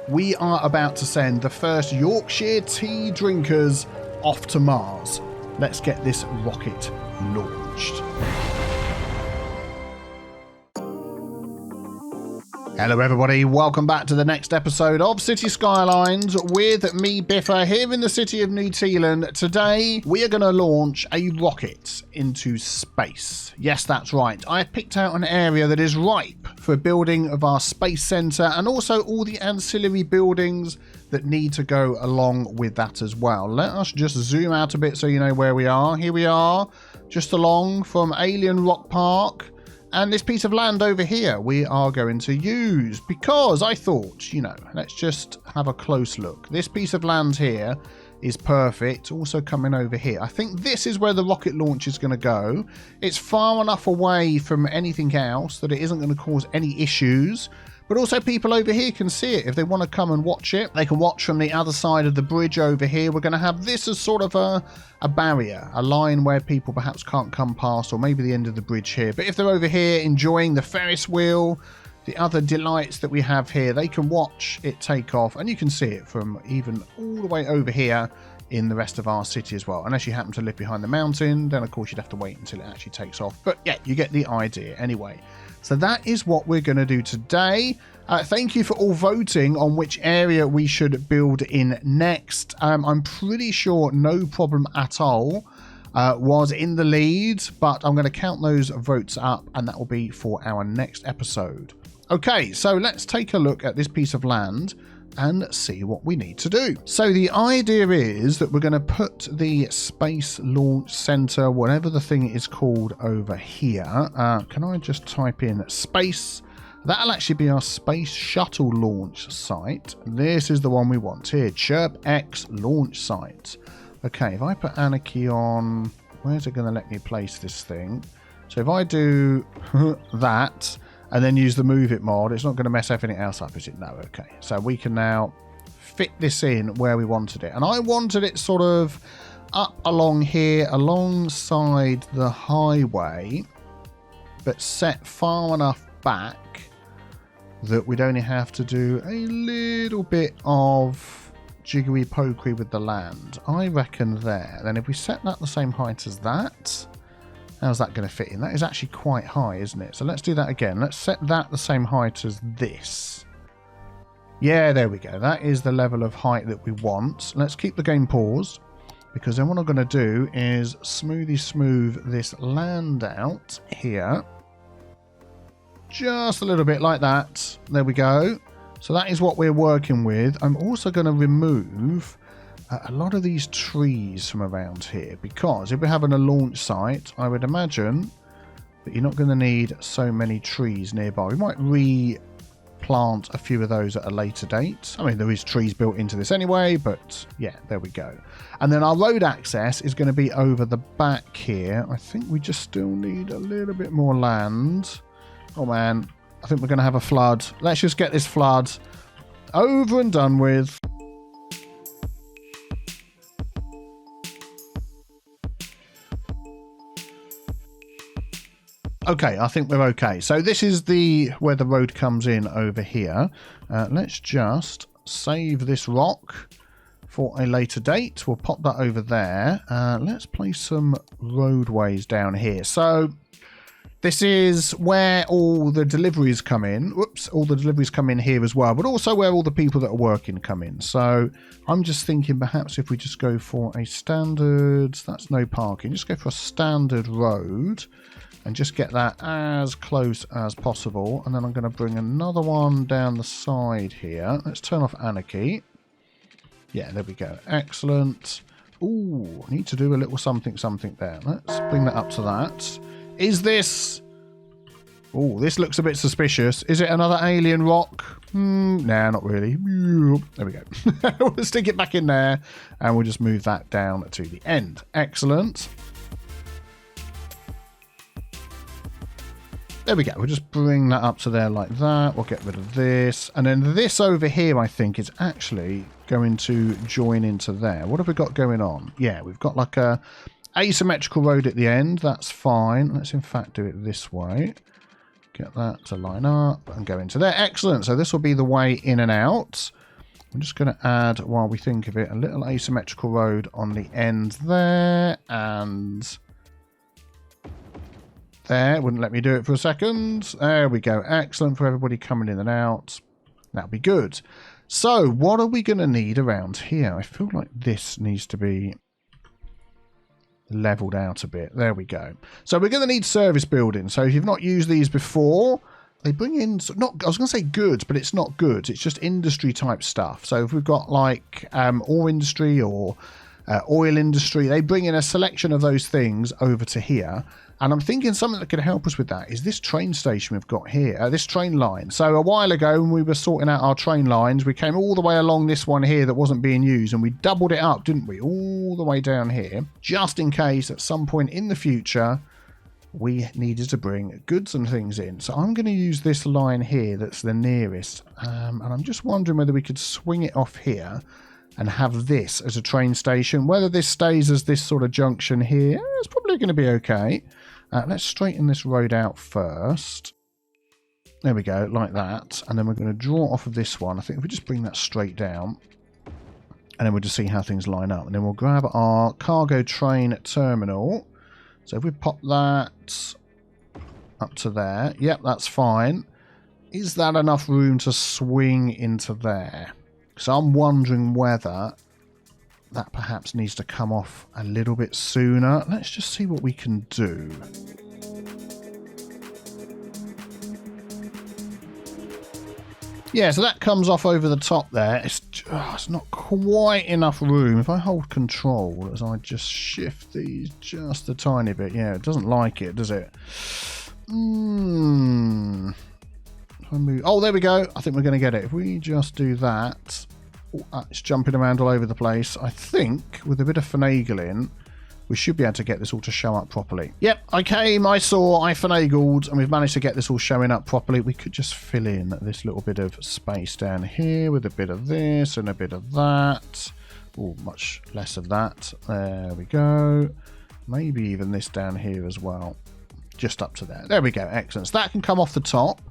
we are about to send the first Yorkshire tea drinkers off to Mars. Let's get this rocket launched. Hello everybody, welcome back to the next episode of Cities Skylines with me, Biffa, here in the city of New Tealand. Today we are going to launch a rocket into space. Yes, that's right. I have picked out an area that is ripe for building of our space centre and also all the ancillary buildings that need to go along with that as well. Let us just zoom out a bit so you know where we are. Here we are, just along from Alien Rock Park. And this piece of land over here we are going to use because I thought, you know, let's just have a close look. This piece of land here is perfect. Also coming over here. I think this is where the rocket launch is going to go. It's far enough away from anything else that it isn't going to cause any issues. But also people over here can see it. If they want to come and watch it, they can watch from the other side of the bridge over here. We're going to have this as sort of a barrier, a line where people perhaps can't come past, or maybe the end of the bridge here. But if they're over here enjoying the Ferris wheel, the other delights that we have here, they can watch it take off. And you can see it from even all the way over here in the rest of our city as well. Unless you happen to live behind the mountain, then of course you'd have to wait until it actually takes off. But yeah, you get the idea anyway. So that is what we're going to do today. Thank you for all voting on which area we should build in next. I'm pretty sure No Problem At All was in the lead, but I'm going to count those votes up and that will be for our next episode. Okay, so let's take a look at this piece of land and see what we need to do. So the idea is that we're going to put the Space Launch Center, whatever the thing is called, over here. Can I just type in space? That'll actually be our Space Shuttle Launch Site. This is the one we want here, Chirp X Launch Site. Okay, if I put Anarchy on, where's it going to let me place this thing? So if I do that, and then use the move it mod, it's not going to mess everything else up, is it? No, okay. So we can now fit this in where we wanted it. And I wanted it sort of up along here, alongside the highway, but set far enough back that we'd only have to do a little bit of jiggery pokery with the land. I reckon there. Then if we set that the same height as that, how's that going to fit in? That is actually quite high, isn't it? So let's do that again. Let's set that the same height as this. Yeah, there we go. That is the level of height that we want. Let's keep the game paused, because then what I'm going to do is smooth this land out here. Just a little bit like that. There we go. So that is what we're working with. I'm also going to remove a lot of these trees from around here, because if we're having a launch site, I would imagine that you're not going to need so many trees nearby. We might replant a few of those at a later date. I mean, there is trees built into this anyway, but yeah, there we go. And then our road access is going to be over the back here. I think we just still need a little bit more land. Oh man, I think we're going to have a flood. Let's just get this flood over and done with. Okay, I think we're okay. So this is where the road comes in over here. Let's just save this rock for a later date. We'll pop that over there. Let's place some roadways down here. So this is where all the deliveries come in. Whoops, all the deliveries come in here as well, but also where all the people that are working come in. So I'm just thinking perhaps if we just go for a standard, that's no parking, just go for a standard road. And just get that as close as possible. And then I'm going to bring another one down the side here. Let's turn off Anarchy. Yeah, there we go. Excellent. Ooh, I need to do a little something there. Let's bring that up to that. Is this... Oh, this looks a bit suspicious. Is it another alien rock? Nah, not really. There we go. We'll stick it back in there. And we'll just move that down to the end. Excellent. There we go. We'll just bring that up to there like that. We'll get rid of this. And then this over here, I think, is actually going to join into there. What have we got going on? Yeah, we've got like a asymmetrical road at the end. That's fine. Let's in fact do it this way. Get that to line up and go into there. Excellent. So this will be the way in and out. I'm just going to add, while we think of it, a little asymmetrical road on the end there, and there. Wouldn't let me do it for a second. There we go. Excellent for everybody coming in and out. That'll be good. So, what are we going to need around here? I feel like this needs to be leveled out a bit. There we go. So, we're going to need service buildings. So, if you've not used these before, they bring in, not, I was going to say goods, but it's not goods. It's just industry type stuff. So, if we've got like ore industry or oil industry, they bring in a selection of those things over to here. And I'm thinking something that could help us with that is this train station we've got here, this train line. So a while ago when we were sorting out our train lines, we came all the way along this one here that wasn't being used, and we doubled it up, didn't we? All the way down here, just in case at some point in the future we needed to bring goods and things in. So I'm going to use this line here that's the nearest. And I'm just wondering whether we could swing it off here and have this as a train station. Whether this stays as this sort of junction here, it's probably going to be okay. Let's straighten this road out first. There we go, like that. And then we're going to draw off of this one. I think if we just bring that straight down, and then we'll just see how things line up. And then we'll grab our cargo train terminal. So if we pop that up to there, yep, that's fine. Is that enough room to swing into there? So I'm wondering whether that perhaps needs to come off a little bit sooner. Let's just see what we can do. Yeah, so that comes off over the top there. It's not quite enough room. If I hold control as I just shift these just a tiny bit. Yeah, it doesn't like it, does it? If I move, oh, there we go. I think we're going to get it. If we just do that. It's jumping around all over the place. I think with a bit of finagling, we should be able to get this all to show up properly. Yep, I came, I saw, I finagled, and we've managed to get this all showing up properly. We could just fill in this little bit of space down here with a bit of this and a bit of that. Oh, much less of that. There we go. Maybe even this down here as well. Just up to there. There we go. Excellent. So that can come off the top.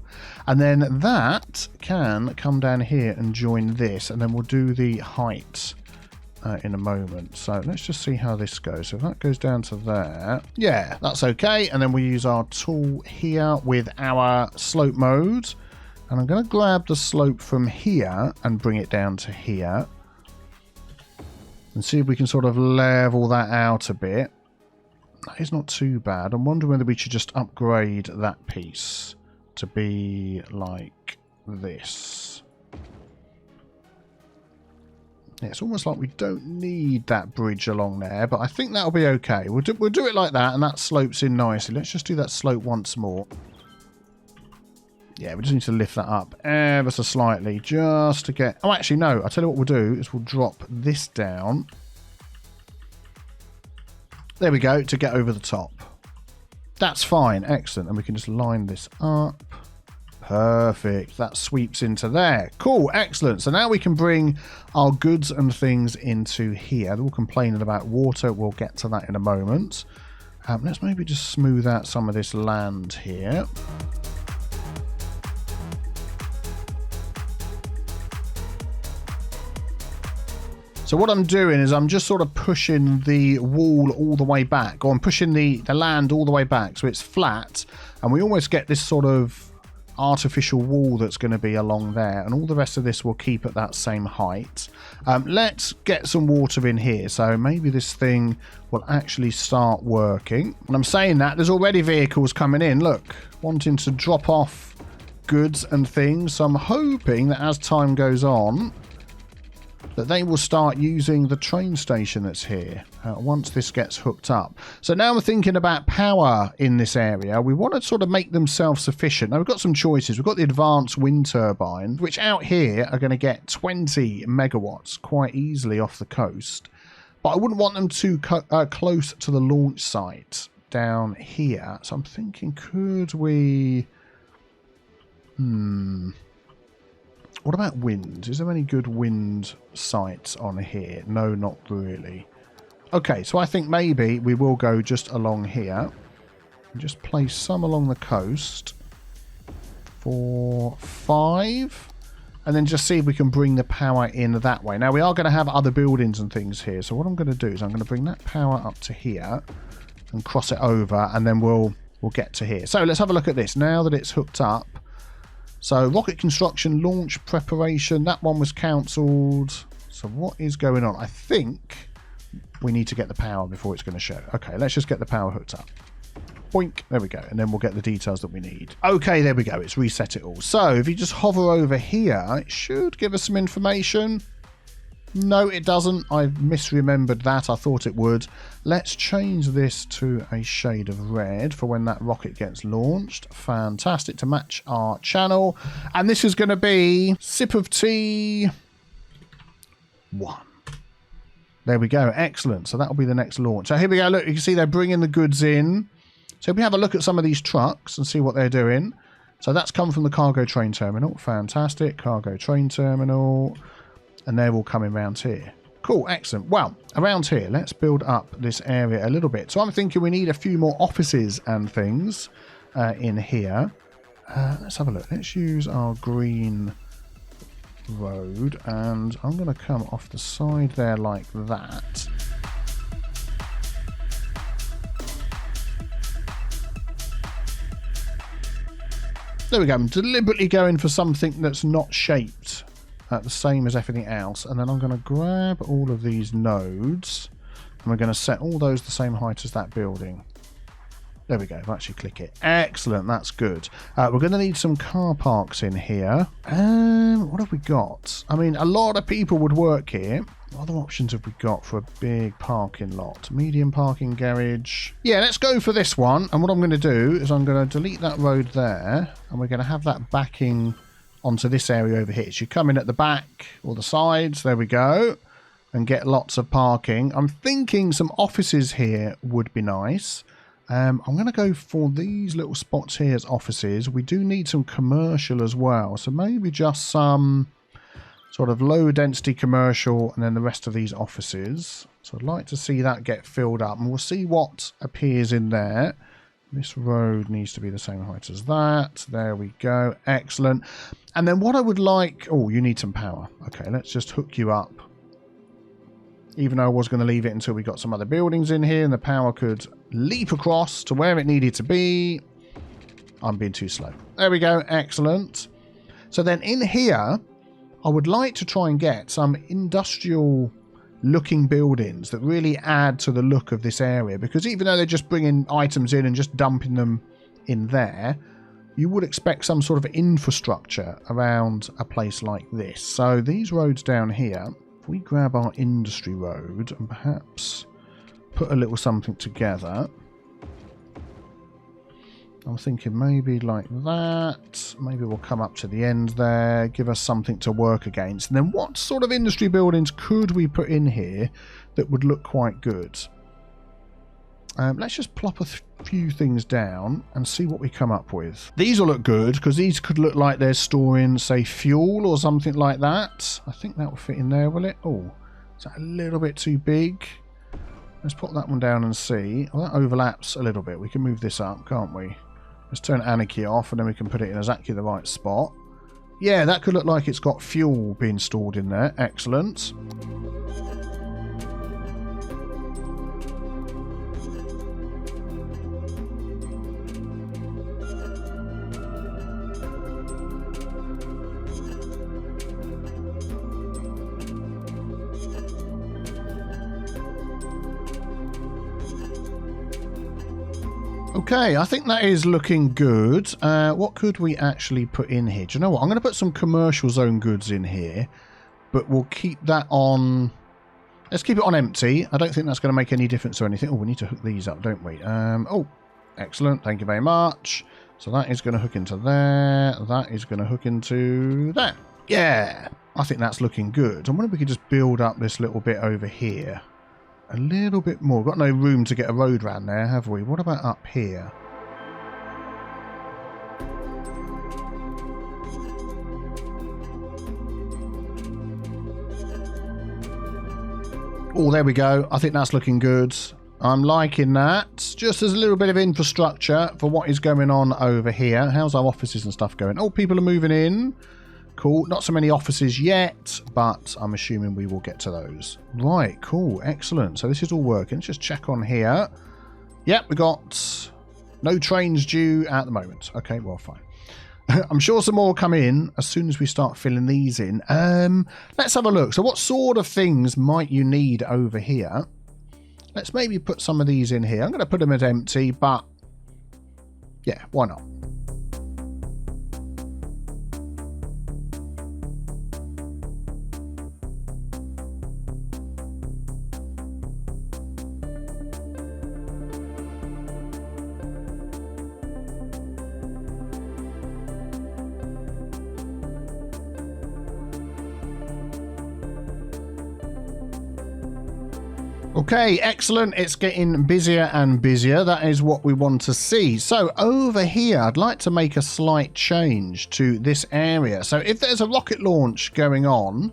And then that can come down here and join this. And then we'll do the height in a moment. So let's just see how this goes. So if that goes down to there. Yeah, that's okay. And then we use our tool here with our slope mode. And I'm going to grab the slope from here and bring it down to here. And see if we can sort of level that out a bit. That is not too bad. I'm wondering whether we should just upgrade that piece to be like this. Yeah, it's almost like we don't need that bridge along there, but I think that'll be okay. We'll do it like that, and that slopes in nicely. Let's just do that slope once more. Yeah, we just need to lift that up ever so slightly just to get... Oh, actually, no. I'll tell you what we'll do is we'll drop this down. There we go, to get over the top. That's fine, excellent. And we can just line this up. Perfect. That sweeps into there. Cool, excellent. So now we can bring our goods and things into here. They're all complaining about water. We'll get to that in a moment. Let's maybe just smooth out some of this land here. So what I'm doing is I'm just sort of pushing the wall all the way back, or I'm pushing the land all the way back so it's flat, and we almost get this sort of artificial wall that's going to be along there, and all the rest of this will keep at that same height. Let's get some water in here, so maybe this thing will actually start working. And I'm saying that, there's already vehicles coming in, look, wanting to drop off goods and things, so I'm hoping that as time goes on, that they will start using the train station that's here once this gets hooked up. So now we're thinking about power in this area. We want to sort of make them self-sufficient. Now we've got some choices. We've got the advanced wind turbine, which out here are going to get 20 megawatts quite easily off the coast. But I wouldn't want them too close to the launch site down here. So I'm thinking, could we... What about wind? Is there any good wind sites on here? No, not really. Okay, so I think maybe we will go just along here. And just place some along the coast for 5. and then just see if we can bring the power in that way. Now, we are going to have other buildings and things here. So what I'm going to do is I'm going to bring that power up to here and cross it over, and then we'll get to here. So let's have a look at this now that it's hooked up. So rocket construction, launch preparation, that one was cancelled. So what is going on? I think we need to get the power before it's going to show. Okay, let's just get the power hooked up. Boink, there we go. And then we'll get the details that we need. Okay, there we go. It's reset it all. So if you just hover over here, it should give us some information. No, it doesn't. I misremembered that. I thought it would. Let's change this to a shade of red for when that rocket gets launched. Fantastic, to match our channel. And this is going to be sip of tea 1. There we go. Excellent. So that'll be the next launch. So here we go. Look, you can see they're bringing the goods in. So if we have a look at some of these trucks and see what they're doing. So that's come from the cargo train terminal. Fantastic. Cargo train terminal. And they're all coming around here. Cool, excellent. Well, around here, let's build up this area a little bit. So I'm thinking we need a few more offices and things in here. Let's have a look. Let's use our green road. And I'm going to come off the side there like that. There we go. I'm deliberately going for something that's not shaped the same as everything else, and then I'm going to grab all of these nodes and we're going to set all those the same height as that building. There we go. I'll actually click it. Excellent, that's good. We're going to need some car parks in here. What have we got? I mean, a lot of people would work here. What other options have we got for a big parking lot? Medium parking garage. Yeah, let's go for this one. And what I'm going to do is I'm going to delete that road there, and we're going to have that backing onto this area over here. So you come in at the back or the sides, there we go, and get lots of parking. I'm thinking some offices here would be nice. I'm going to go for these little spots here as offices. We do need some commercial as well, so maybe just some sort of low density commercial and then the rest of these offices. So I'd like to see that get filled up, and we'll see what appears in there. This road needs to be the same height as that. There we go. Excellent. And then what I would like... Oh, you need some power. Okay, let's just hook you up. Even though I was going to leave it until we got some other buildings in here and the power could leap across to where it needed to be. I'm being too slow. There we go. Excellent. So then in here, I would like to try and get some industrial looking buildings that really add to the look of this area, because even though they're just bringing items in and just dumping them in there, you would expect some sort of infrastructure around a place like this. So these roads down here, if we grab our industry road and perhaps put a little something together, I'm thinking maybe like that. Maybe we'll come up to the end there, give us something to work against. And then what sort of industry buildings could we put in here that would look quite good? Let's just plop a few things down and see what we come up with. These will look good because these could look like they're storing, say, fuel or something like that. I think that will fit in there, will it? Oh, is that a little bit too big? Let's put that one down and see. Oh, that overlaps a little bit. We can move this up, can't we? Let's turn Anarchy off and then we can put it in exactly the right spot. Yeah, that could look like it's got fuel being stored in there. Excellent. Okay, I think that is looking good. What could we actually put in here? Do you know what? I'm going to put some commercial zone goods in here, but we'll keep that on... Let's keep it on empty. I don't think that's going to make any difference or anything. Oh, we need to hook these up, don't we? Oh, excellent. Thank you very much. So that is going to hook into there. That is going to hook into there. Yeah, I think that's looking good. I wonder if we could just build up this little bit over here. A little bit more. We've got no room to get a road round there, have we? What about up here? Oh, there we go. I think that's looking good. I'm liking that. Just as a little bit of infrastructure for what is going on over here. How's our offices and stuff going? Oh, people are moving in. cool. Not so many offices yet, but I'm assuming we will get to those. Right, cool, excellent. So this is all working. Let's just check on here. Yep, we got no trains due at the moment. Okay, well, fine. I'm sure some more will come in as soon as we start filling these in. Let's have a look. So what sort of things might you need over here? Let's maybe put some of these in here. I'm going to put them as empty, but yeah, why not? Okay, excellent. It's getting busier and busier. That is what we want to see. So over here, I'd like to make a slight change to this area. So if there's a rocket launch going on,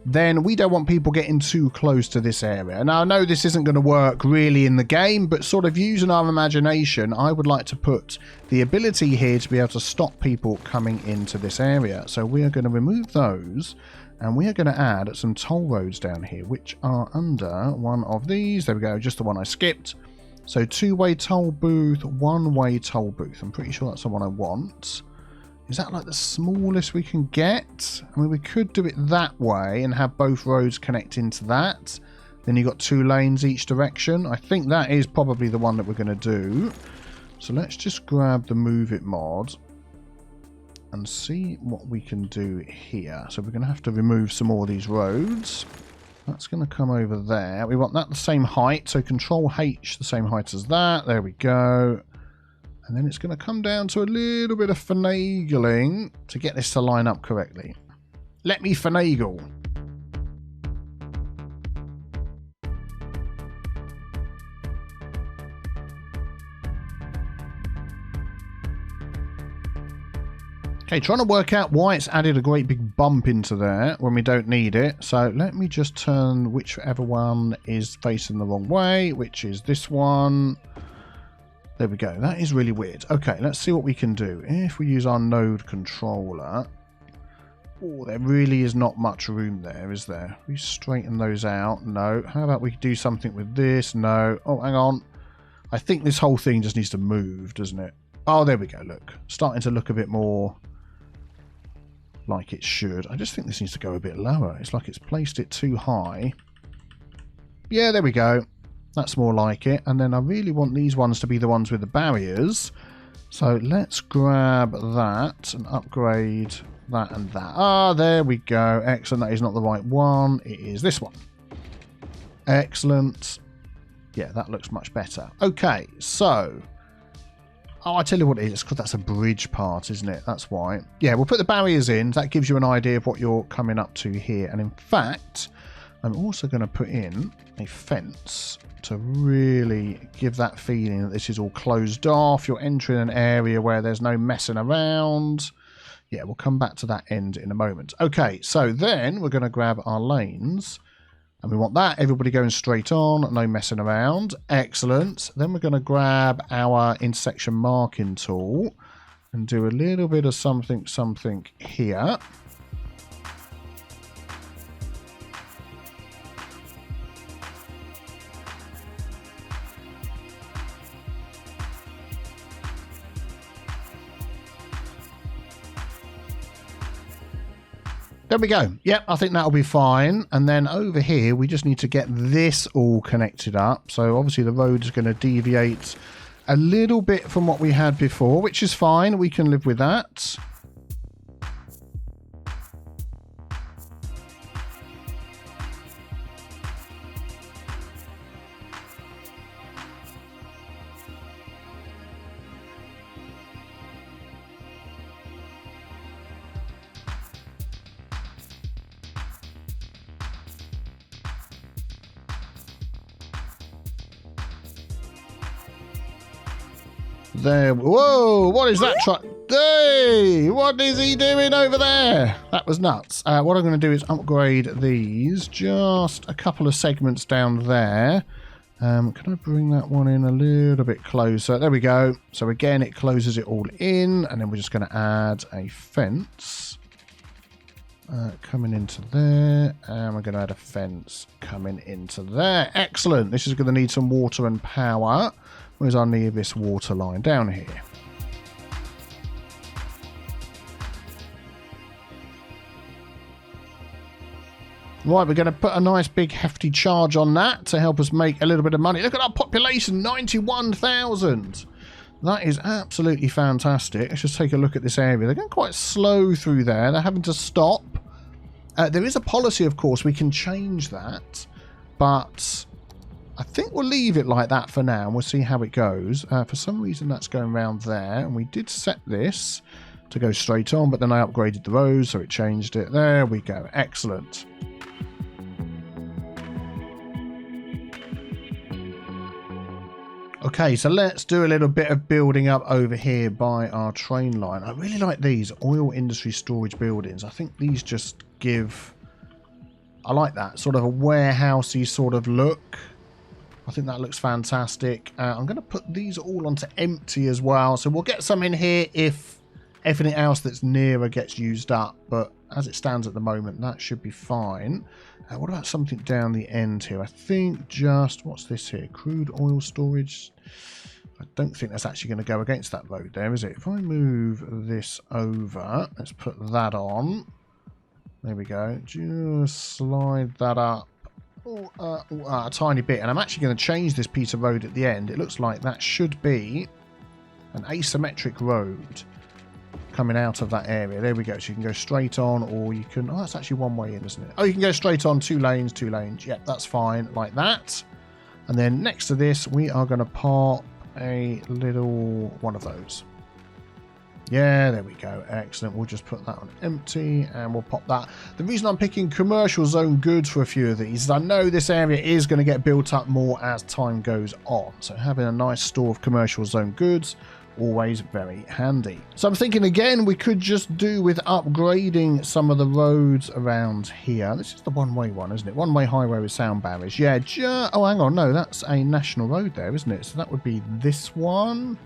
then we don't want people getting too close to this area. Now, I know this isn't going to work really in the game, but sort of using our imagination, I would like to put the ability here to be able to stop people coming into this area. So we are going to remove those. And we are going to add some toll roads down here, which are under one of these. There we go, just the one I skipped. So two-way toll booth, one-way toll booth. I'm pretty sure that's the one I want. Is that like the smallest we can get? I mean, we could do it that way and have both roads connect into that. Then you've got 2 lanes each direction. I think that is probably the one that we're going to do. So let's just grab the Move It mod and see what we can do here. So we're going to have to remove some more of these roads. That's going to come over there. We want that the same height, so Control H the same height as that. There we go. And then it's going to come down to a little bit of finagling to get this to line up correctly. Let me finagle. Okay, trying to work out why it's added a great big bump into there when we don't need it. So let me just turn whichever one is facing the wrong way, which is this one. There we go. That is really weird. Okay, let's see what we can do. If we use our node controller. Oh, there really is not much room there, is there? We straighten those out. No. How about we do something with this? No. Oh, hang on. I think this whole thing just needs to move, doesn't it? Oh, there we go. Look. Starting to look a bit more like it should. I just think this needs to go a bit lower. It's like it's placed it too high. Yeah, there we go. That's more like it. And then I really want these ones to be the ones with the barriers. So let's grab that and upgrade that and that. Ah, there we go. Excellent. That is not the right one. It is this one. Excellent. Yeah, that looks much better. Okay, so oh, I tell you what it is. It's because that's a bridge part, isn't it? That's why. Yeah, we'll put the barriers in. That gives you an idea of what you're coming up to here. And in fact, I'm also going to put in a fence to really give that feeling that this is all closed off. You're entering an area where there's no messing around. Yeah, we'll come back to that end in a moment. Okay, so then we're going to grab our lanes. And we want that, everybody going straight on, no messing around. Excellent. Then we're going to grab our intersection marking tool and do a little bit of something here. There we go. Yep, I think that'll be fine. And then over here, we just need to get this all connected up. So obviously the road is going to deviate a little bit from what we had before, which is fine. We can live with that. There. Whoa, what is that truck? Hey, what is he doing over there? That was nuts. What I'm going to do is upgrade these. Just a couple of segments down there. Can I bring that one in a little bit closer? There we go. So again, it closes it all in. And then we're just going to add a fence coming into there, and we're going to add a fence coming into there. Excellent. This is going to need some water and power. Where's our nearest water line? Down here. Right, we're going to put a nice big hefty charge on that to help us make a little bit of money. Look at our population, 91,000. That is absolutely fantastic. Let's just take a look at this area. They're going quite slow through there. They're having to stop. There is a policy, of course. We can change that. But I think we'll leave it like that for now. And we'll see how it goes. For some reason, that's going around there. And we did set this to go straight on. But then I upgraded the road, so it changed it. There we go. Excellent. Okay, so let's do a little bit of building up over here by our train line. I really like these oil industry storage buildings. I think these just give... I like that. Sort of a warehousey sort of look. I think that looks fantastic. I'm going to put these all onto empty as well. So we'll get some in here if everything else that's nearer gets used up. But as it stands at the moment, that should be fine. What about something down the end here? I think just... What's this here? Crude oil storage. I don't think that's actually going to go against that road there, is it? If I move this over, let's put that on. There we go. Just slide that up a tiny bit. And I'm actually going to change this piece of road at the end. It looks like that should be an asymmetric road coming out of that area. There we go. So you can go straight on, or you can... Oh, that's actually one way in, isn't it? Oh, you can go straight on, 2 lanes, 2 lanes. Yep, that's fine, like that. And then next to this, we are going to pop a little one of those. Yeah, there we go. Excellent. We'll just put that on empty, and we'll pop that. The reason I'm picking commercial zone goods for a few of these is I know this area is going to get built up more as time goes on. So having a nice store of commercial zone goods, always very handy. So I'm thinking again we could just do with upgrading some of the roads around here. This is the one-way one, isn't it? One-way highway with sound barriers. Yeah, oh, hang on. No, that's a national road there, isn't it? So that would be this one.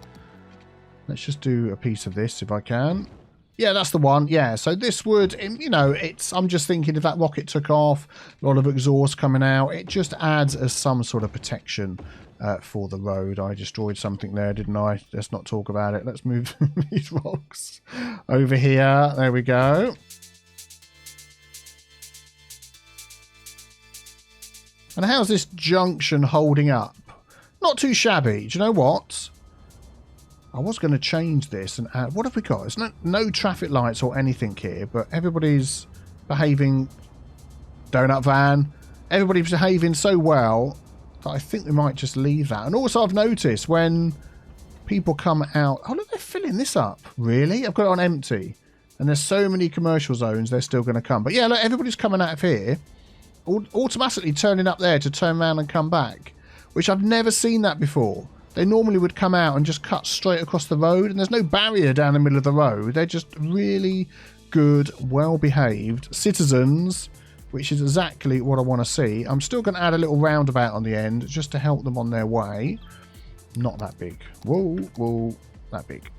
Let's just do a piece of this if I can. Yeah, that's the one. Yeah, so this would, you know, I'm just thinking if that rocket took off, a lot of exhaust coming out, it just adds as some sort of protection for the road. I destroyed something there, didn't I? Let's not talk about it. Let's move these rocks over here. There we go. And how's this junction holding up? Not too shabby. Do you know what? I was going to change this and add... What have we got? There's no traffic lights or anything here, but everybody's behaving... Donut van. Everybody's behaving so well... I think we might just leave that. And also I've noticed when people come out... Oh, look, they're filling this up. Really? I've got it on empty. And there's so many commercial zones, they're still going to come. But yeah, look, everybody's coming out of here. Automatically turning up there to turn around and come back. Which I've never seen that before. They normally would come out and just cut straight across the road. And there's no barrier down the middle of the road. They're just really good, well-behaved citizens... which is exactly what I want to see. I'm still going to add a little roundabout on the end just to help them on their way. Not that big. Whoa, whoa, that big.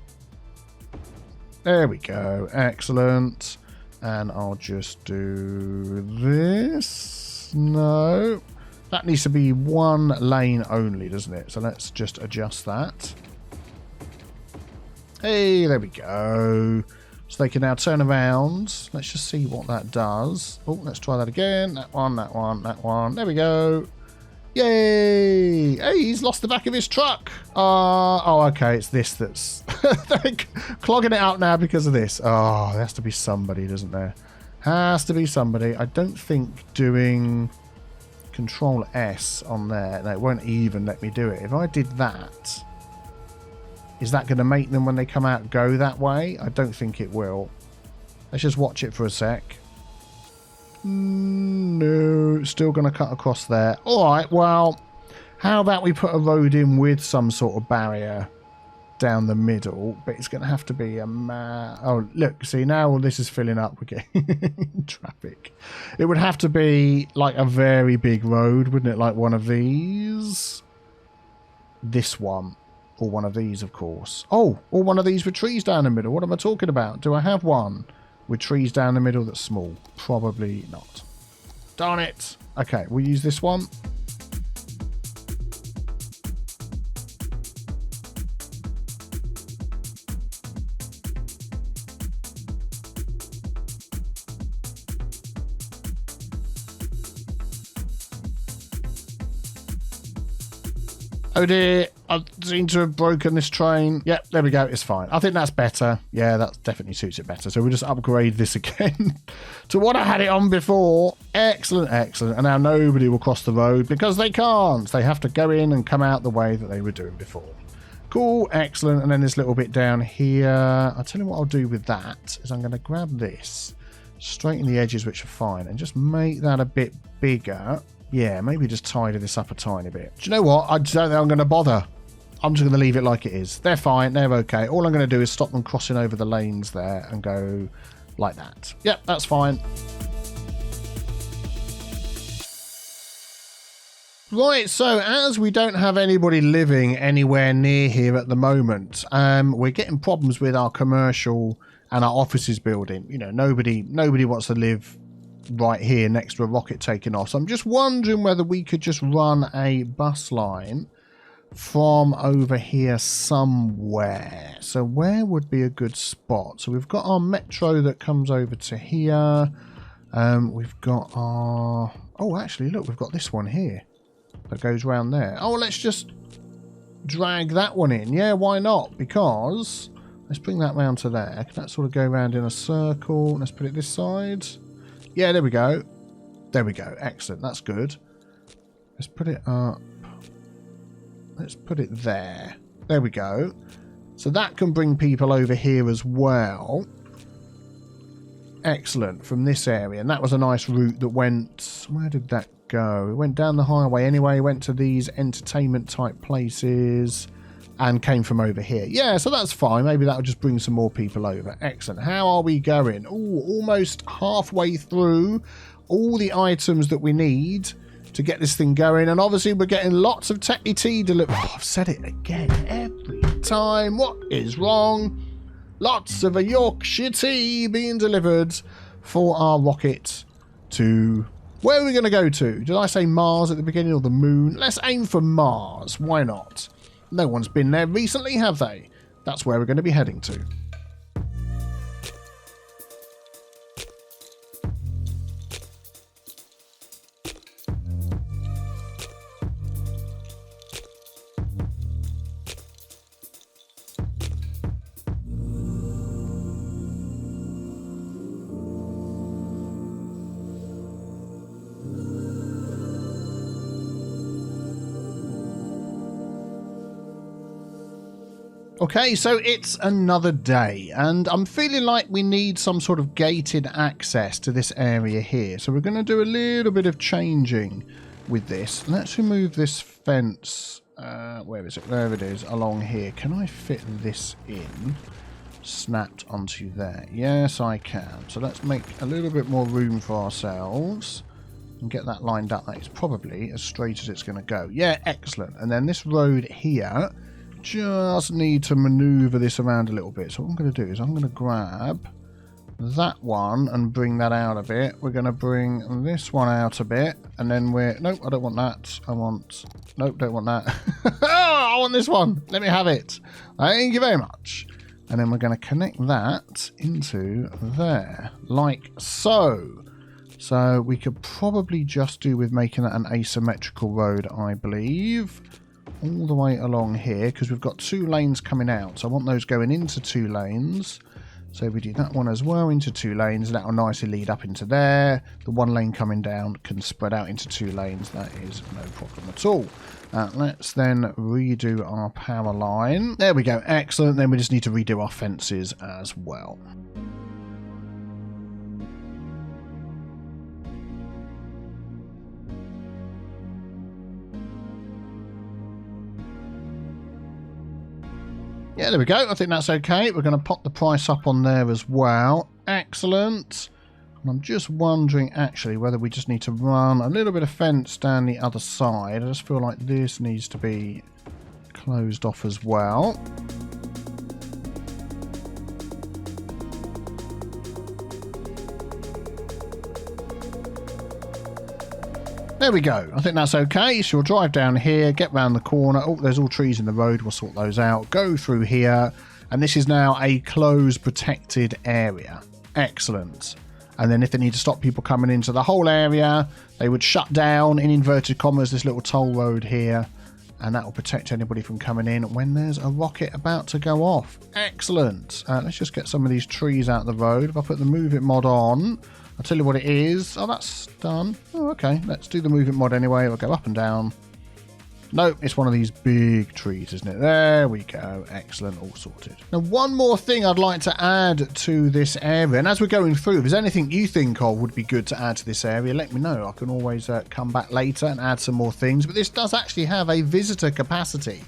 There we go. Excellent. And I'll just do this. No. That needs to be 1 lane only, doesn't it? So let's just adjust that. Hey, there we go. So they can now turn around. Let's just see what that does. Oh, let's try that again. That one, that one, that one. There we go. Yay! Hey, he's lost the back of his truck. Oh, okay. It's this that's... They're clogging it up now because of this. Oh, there has to be somebody, doesn't there? Has to be somebody. I don't think doing Control S on there... No, it won't even let me do it. If I did that... Is that going to make them, when they come out, go that way? I don't think it will. Let's just watch it for a sec. No, still going to cut across there. All right, well, how about we put a road in with some sort of barrier down the middle? But it's going to have to be a... Oh, look, see, now all this is filling up. We're getting traffic. It would have to be like a very big road, wouldn't it? Like one of these. This one. Or one of these, of course. Oh, or one of these with trees down the middle. What am I talking about? Do I have one? with trees down the middle that's small? Probably not. Darn it. Okay, we'll use this one. Oh dear, I seem to have broken this train. Yep, there we go, it's fine. I think that's better. Yeah, that definitely suits it better. So we'll just upgrade this again to what I had it on before. Excellent, excellent. And now nobody will cross the road because they can't. They have to go in and come out the way that they were doing before. Cool, excellent. And then this little bit down here. I'll tell you what I'll do with that is I'm going to grab this, straighten the edges, which are fine, and just make that a bit bigger. Yeah, maybe just tidy this up a tiny bit. Do you know what? I don't think I'm going to bother. I'm just going to leave it like it is. They're fine. They're okay. All I'm going to do is stop them crossing over the lanes there and go like that. Yep, that's fine. Right, so as we don't have anybody living anywhere near here at the moment, we're getting problems with our commercial and our offices building. You know, nobody wants to live right here next to a rocket taking off. So I'm just wondering whether we could just run a bus line from over here somewhere. So where would be a good spot? So we've got our metro that comes over to here. We've got our... Oh, actually, look, we've got this one here that goes round there. Oh, let's just drag that one in. Yeah, why not? Because let's bring that round to there. Can that sort of go round in a circle? Let's put it this side. Yeah, there we go. There we go. Excellent. That's good. Let's put it up. Let's put it there. There we go. So that can bring people over here as well. Excellent. From this area. And that was a nice route that went... Where did that go? It went down the highway anyway. Went to these entertainment type places and came from over here. Yeah, so that's fine. Maybe that'll just bring some more people over. Excellent. How are we going? Oh, almost halfway through all the items that we need to get this thing going. And obviously we're getting lots of techie tea delivered. Oh, I've said it again every time. What is wrong? Lots of a Yorkshire tea being delivered for our rocket to... Where are we going to go to? Did I say Mars at the beginning or the moon? Let's aim for Mars. Why not? No one's been there recently, have they? That's where we're going to be heading to. Okay, so it's another day, and I'm feeling like we need some sort of gated access to this area here. So we're going to do a little bit of changing with this. Let's remove this fence. Where is it? There it is, along here. Can I fit this in? Snapped onto there. Yes, I can. So let's make a little bit more room for ourselves and get that lined up. That is probably as straight as it's going to go. Yeah, excellent. And then this road here... Just need to maneuver this around a little bit. So what I'm going to do is I'm going to grab that one and bring that out a bit. We're going to bring this one out a bit. And then we're... Nope, I don't want that. I want... Nope, don't want that. I want this one. Let me have it. Thank you very much. And then we're going to connect that into there. Like so. So we could probably just do with making that an asymmetrical road, I believe. All the way along here, because we've got 2 lanes coming out. So I want those going into 2 lanes. So we do that one as well into 2 lanes. That will nicely lead up into there. The 1 lane coming down can spread out into 2 lanes. That is no problem at all. Let's then redo our power line. There we go. Excellent. Then we just need to redo our fences as well. Yeah, there we go. I think that's okay. We're going to pop the price up on there as well. Excellent. And I'm just wondering, actually, whether we just need to run a little bit of fence down the other side. I just feel like this needs to be closed off as well. There we go. I think that's okay. So we'll drive down here, get round the corner. Oh, there's all trees in the road. We'll sort those out. Go through here. And this is now a closed, protected area. Excellent. And then if they need to stop people coming into the whole area, they would shut down, in inverted commas, this little toll road here. And that will protect anybody from coming in when there's a rocket about to go off. Excellent. Let's just get some of these trees out of the road. If I put the Move It mod on, I'll tell you what it is. Oh, that's done. Oh, okay. Let's do the Move It mod anyway. It'll go up and down. Nope, it's one of these big trees, isn't it? There we go. Excellent. All sorted. Now, one more thing I'd like to add to this area. And as we're going through, if there's anything you think of would be good to add to this area, let me know. I can always come back later and add some more things. But this does actually have a visitor capacity.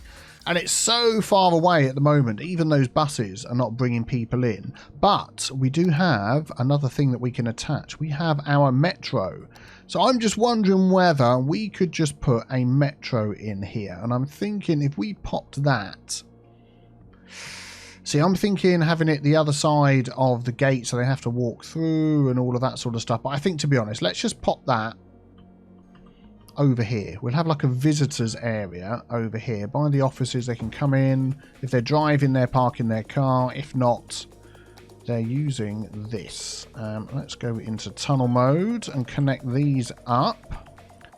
And it's so far away at the moment, even those buses are not bringing people in. But we do have another thing that we can attach. We have our metro. So I'm just wondering whether we could just put a metro in here. And I'm thinking if we popped that. See, I'm thinking having it the other side of the gate so they have to walk through and all of that sort of stuff. But I think, to be honest, let's just pop that over here. We'll have like a visitors area over here. By the offices, they can come in. If they're driving, they're parking their car. If not, they're using this. Let's go into tunnel mode and connect these up.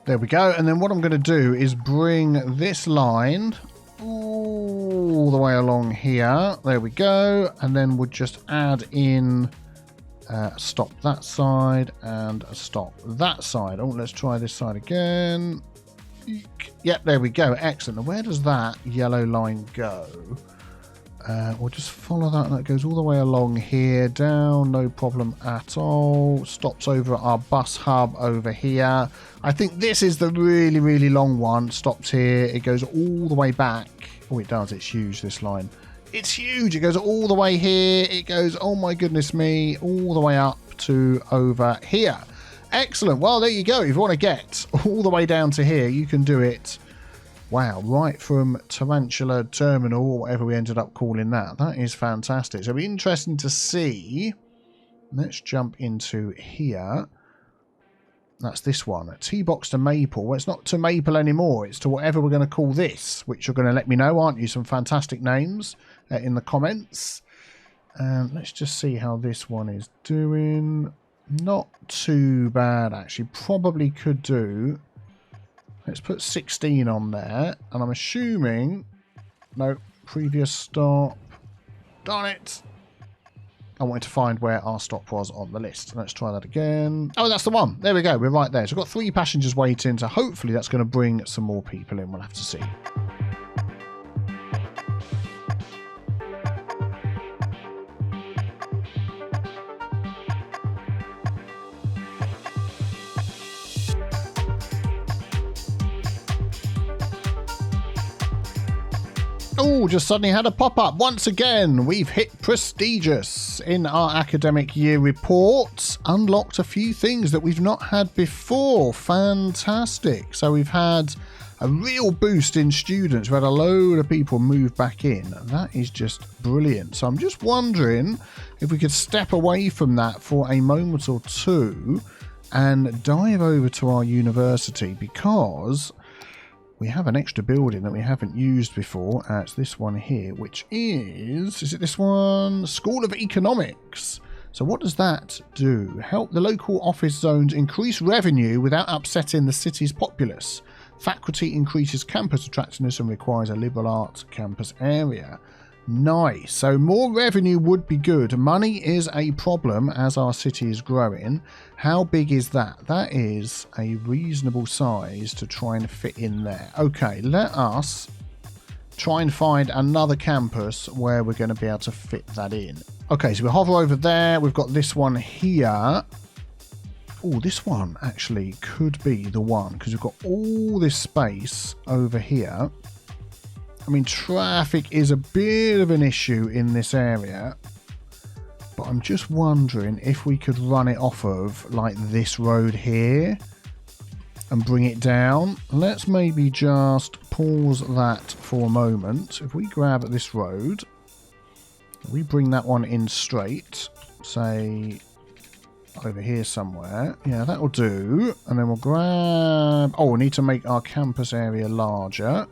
There we go. And then what I'm going to do is bring this line all the way along here. There we go. And then we'll just add in stop that side and stop that side. Oh, let's try this side again. Yep, there we go. Excellent. Where does that yellow line go? We'll just follow that. That goes all the way along here, down, no problem at all. Stops over at our bus hub over here. I think this is the really, really long one. Stops here. It goes all the way back. Oh, it does. It's huge, this line. It's huge. It goes all the way here. It goes, oh my goodness me, all the way up to over here. Excellent. Well, there you go. If you want to get all the way down to here, you can do it. Wow, right from Tarantula Terminal, or whatever we ended up calling that. That is fantastic. So it'll be interesting to see. Let's jump into here. That's this one. T-Box to Maple. Well, it's not to Maple anymore. It's to whatever we're going to call this, which you're going to let me know, aren't you? Some fantastic names in the comments. Let's just see how this one is doing. Not too bad, actually. Probably could do. Let's put 16 on there. And I'm assuming... No, previous stop. Darn it. I wanted to find where our stop was on the list. Let's try that again. Oh, that's the one. There we go. We're right there. So we've got 3 passengers waiting. So hopefully that's going to bring some more people in. We'll have to see. Oh, just suddenly had a pop-up. Once again, we've hit prestigious in our academic year report. Unlocked a few things that we've not had before. Fantastic. So we've had a real boost in students. We had a load of people move back in. That is just brilliant. So I'm just wondering if we could step away from that for a moment or two and dive over to our university, because we have an extra building that we haven't used before. It's this one here, which is it this one? School of Economics. So what does that do? Help the local office zones increase revenue without upsetting the city's populace. Faculty increases campus attractiveness and requires a liberal arts campus area. Nice. So more revenue would be good. Money is a problem as our city is growing. How big is that? That is a reasonable size to try and fit in there. Okay, let us try and find another campus where we're going to be able to fit that in. Okay, so we hover over there. We've got this one here. Oh, this one actually could be the one, because we've got all this space over here. I mean, traffic is a bit of an issue in this area, but I'm just wondering if we could run it off of like this road here and bring it down. Let's maybe just pause that for a moment. If we grab this road, we bring that one in straight, say over here somewhere. Yeah, that'll do. And then we'll grab... Oh, we need to make our campus area larger.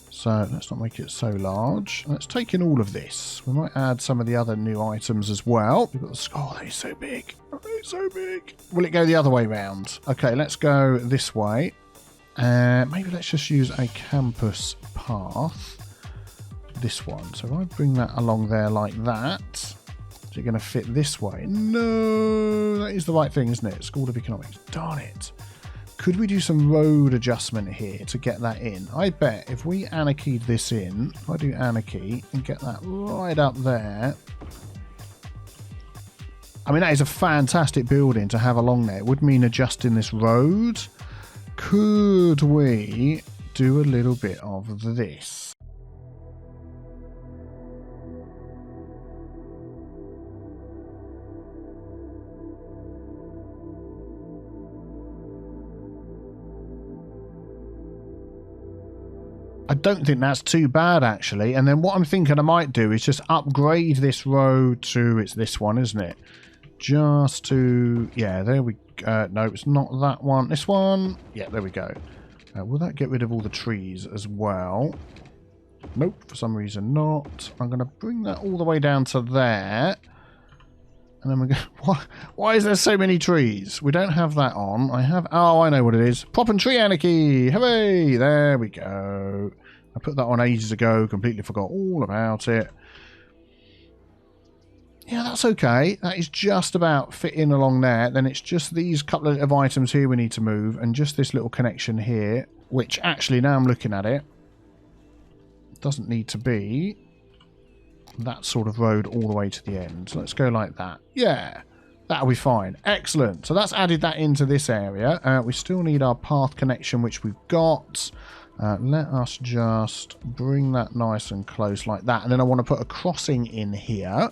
So let's not make it so large. Let's take in all of this. We might add some of the other new items as well. We've got the... Oh, they're so big. Oh, they're so big. Will it go the other way round? Okay, let's go this way. Maybe let's just use a campus path. This one. So if I bring that along there like that, is it going to fit this way? No, that is the right thing, isn't it? School of Economics. Darn it. Could we do some road adjustment here to get that in? I bet if we anarchied this in, if I do anarchy and get that right up there. I mean, that is a fantastic building to have along there. It would mean adjusting this road. Could we do a little bit of this? I don't think that's too bad, actually. And then what I'm thinking I might do is just upgrade this road to... It's this one, isn't it? Just to... Yeah, there we go. No, it's not that one. This one. Yeah, there we go. Will that get rid of all the trees as well? Nope, for some reason not. I'm going to bring that all the way down to there. And then we're going... Why is there so many trees? We don't have that on. I have... Oh, I know what it is. Prop and tree anarchy. Hooray! There we go. I put that on ages ago. Completely forgot all about it. Yeah, that's okay. That is just about fitting along there. Then it's just these couple of items here we need to move. And just this little connection here. Which actually, now I'm looking at it, doesn't need to be that sort of road all the way to the end. So let's go like that. Yeah, that'll be fine. Excellent. So that's added that into this area. We still need our path connection, which we've got. Let us just bring that nice and close like that. And then I want to put a crossing in here.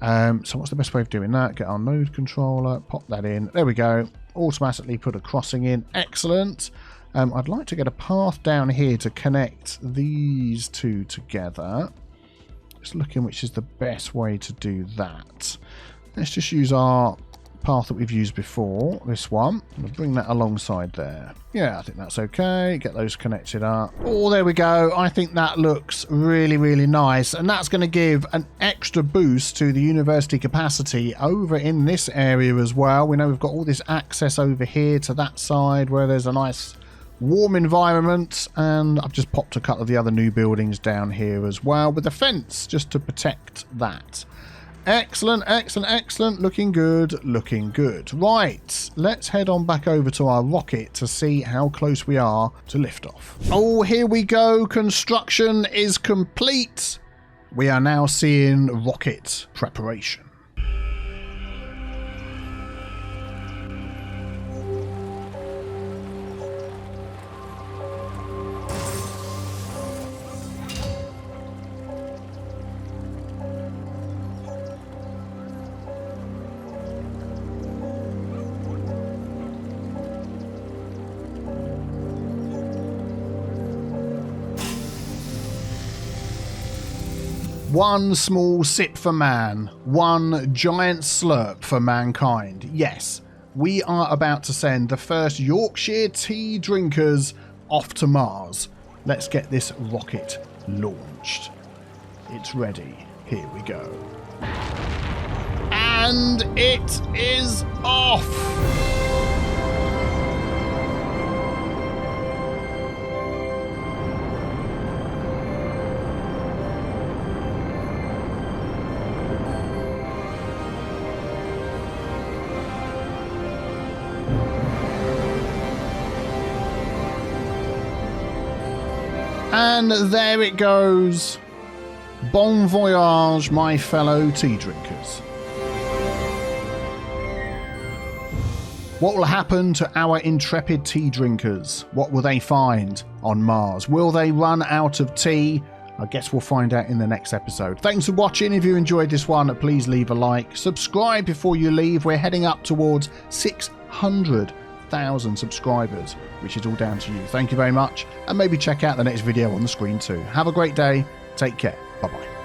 So what's the best way of doing that? Get our node controller, pop that in. There we go. Automatically put a crossing in. Excellent. I'd like to get a path down here to connect these two together. Just looking which is the best way to do that. Let's just use our path that we've used before, this one. We'll bring that alongside there. Yeah, I think that's okay. Get those connected up. Oh, there we go. I think that looks really, really nice. And that's going to give an extra boost to the university capacity over in this area as well. We know we've got all this access over here to that side where there's a nice warm environment, and I've just popped a couple of the other new buildings down here as well with the fence just to protect that. Excellent, excellent, excellent. Looking good, looking good. Right, let's head on back over to our rocket to see how close we are to liftoff. Oh, here we go. Construction is complete. We are now seeing rocket preparation. One small sip for man, one giant slurp for mankind. Yes, we are about to send the first Yorkshire tea drinkers off to Mars. Let's get this rocket launched. It's ready. Here we go. And it is off! And there it goes. Bon voyage, my fellow tea drinkers. What will happen to our intrepid tea drinkers? What will they find on Mars? Will they run out of tea? I guess we'll find out in the next episode. Thanks for watching. If you enjoyed this one, please leave a like. Subscribe before you leave. We're heading up towards 600,000 subscribers, which is all down to you. Thank you very much, and maybe check out the next video on the screen too. Have a great day. Take care. Bye-bye.